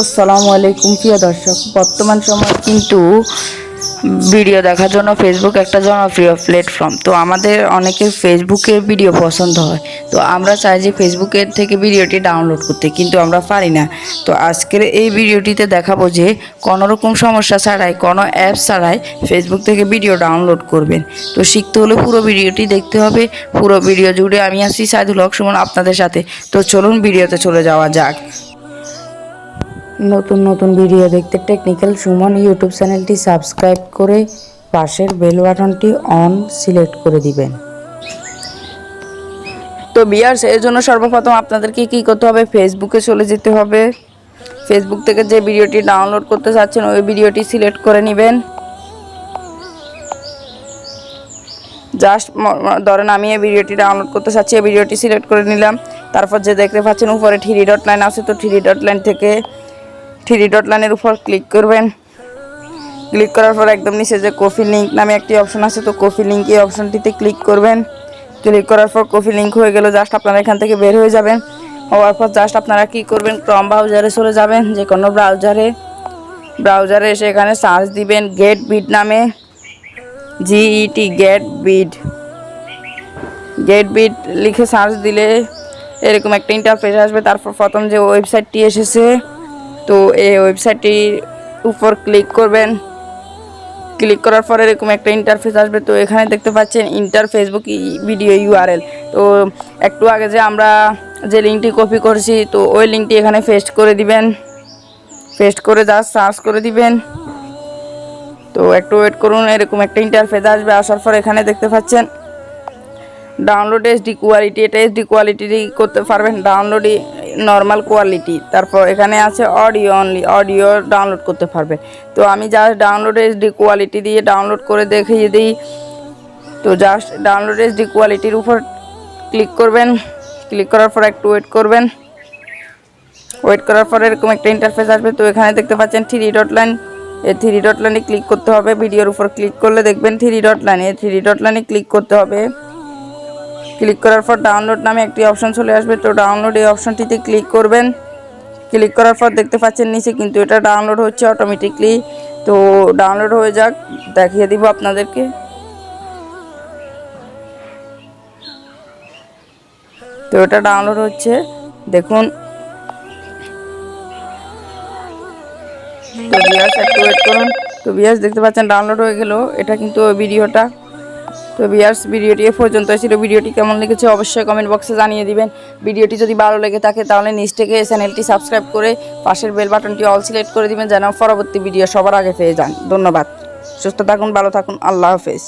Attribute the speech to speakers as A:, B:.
A: আসসালামু আলাইকুম প্রিয় দর্শক, বর্তমান সময় কিন্তু ভিডিও দেখার জন্য ফেসবুক একটা জনপ্রিয় প্ল্যাটফর্ম। তো আমাদের অনেকের ফেসবুকের ভিডিও পছন্দ হয়, তো আমরা চাই যে ফেসবুকের থেকে ভিডিওটি ডাউনলোড করতে, কিন্তু আমরা পারি না। তো আজকের এই ভিডিওটিতে দেখাবো যে কোনো রকম সমস্যা ছাড়াই, কোনো অ্যাপস ছাড়াই ফেসবুক থেকে ভিডিও ডাউনলোড করবেন। তো শিখতে হলে পুরো ভিডিওটি দেখতে হবে। পুরো ভিডিও জুড়ে আমি আছি সাইদুল হক সুমন আপনাদের সাথে। তো চলুন ভিডিওতে চলে যাওয়া যাক। নতুন নতুন ভিডিও দেখতে টেকনিক্যাল সুমন ইউটিউব চ্যানেলটি সাবস্ক্রাইব করে পাশের বেল বাটনটি অন সিলেক্ট করে দিবেন। তো ভিউয়ার্স, এর জন্য সর্বপ্রথম আপনাদেরকে কী করতে হবে, ফেসবুকে চলে যেতে হবে। ফেসবুক থেকে যে ভিডিওটি ডাউনলোড করতে চাচ্ছেন ওই ভিডিওটি সিলেক্ট করে নেবেন। জাস্ট ধরেন আমি এই ভিডিওটি ডাউনলোড করতে চাচ্ছি, এই ভিডিওটি সিলেক্ট করে নিলাম। তারপর যে দেখতে পাচ্ছেন উপরে 3 ডট লাইন আছে, তো 3 ডট লাইন থেকে 3 ডট লাইনের উপর ক্লিক করবেন। ক্লিক করার পর একদম নিচে যে কপি লিঙ্ক নামে একটি অপশন আছে, তো কপি লিঙ্ক এই অপশনটিতে ক্লিক করবেন। ক্লিক করার পর কপি লিঙ্ক হয়ে গেল, জাস্ট আপনারা এখান থেকে বের হয়ে যাবেন। হওয়ার পর জাস্ট আপনারা কী করবেন, ক্রম ব্রাউজারে চলে যাবেন। যে কোনো ব্রাউজারে এসে এখানে সার্চ দিবেন গেট বিট নামে, GET গেট বিট লিখে সার্চ দিলে এরকম একটা ইন্টারফেস আসবে। তারপর প্রথম যে ওয়েবসাইটটি এসেছে, তো এই ওয়েবসাইটটির উপর ক্লিক করবেন। ক্লিক করার পরে এরকম একটা ইন্টারফেস আসবে। তো এখানে দেখতে পাচ্ছেন ইন্টার ফেসবুক ভিডিও URL। তো একটু আগে যে আমরা যে লিঙ্কটি কপি করছি, তো ওই লিঙ্কটি এখানে পেস্ট করে দিবেন। পেস্ট করে জাস্ট সার্চ করে দিবেন। তো একটু ওয়েট করুন, এরকম একটা ইন্টারফেস আসবে। আসার পর এখানে দেখতে পাচ্ছেন ডাউনলোড HD কোয়ালিটি, এটা HD কোয়ালিটি করতে পারবেন। ডাউনলোড নর্মাল কোয়ালিটি, তারপর এখানে আছে অডিও অনলি, অডিও ডাউনলোড করতে পারবেন। তো আমি জাস্ট ডাউনলোড HD কোয়ালিটি দিয়ে ডাউনলোড করে দেখিয়ে দিই। তো জাস্ট ডাউনলোড HD কোয়ালিটির উপর ক্লিক করবেন। ক্লিক করার পর একটু ওয়েট করবেন। ওয়েট করার পর এরকম একটা ইন্টারফেস আসবে। তো এখানে দেখতে পাচ্ছেন 3 ডট লাইন, এই 3 ডট লাইনে ক্লিক করতে হবে। ভিডিওর উপর ক্লিক করলে দেখবেন 3 ডট লাইন, এই 3 ডট লাইনে ক্লিক করতে হবে। ক্লিক করার পর ডাউনলোড নামে একটি অপশন চলে আসবে। তো ডাউনলোড এই অপশনটিতে ক্লিক করবেন। ক্লিক করার পর দেখতে পাচ্ছেন নিচে কিন্তু এটা ডাউনলোড হচ্ছে অটোমেটিকলি। তো ডাউনলোড হয়ে যাক, দেখিয়ে দিব আপনাদেরকে। তো এটা ডাউনলোড হচ্ছে, দেখুন। তো ভিউয়ার্স একটু ওয়েট করুন। তো ভিউয়ার্স দেখতে পাচ্ছেন ডাউনলোড হয়ে গেল, এটা কিন্তু ওই ভিডিওটা। তো ভিউয়ার্স, ভিডিওটি এ পর্যন্ত ছিল। ভিডিওটি কেমন লেগেছে অবশ্যই কমেন্ট বক্সে জানিয়ে দিবেন। ভিডিওটি যদি ভালো লেগে থাকে তাহলে নিচ থেকে চ্যানেলটি সাবস্ক্রাইব করে পাশের বেল বাটনটি অল সিলেক্ট করে দিবেন, যেন পরবর্তী ভিডিও সবার আগে পেয়ে যান। ধন্যবাদ। সুস্থ থাকুন, ভালো থাকুন, আল্লাহ হাফেজ।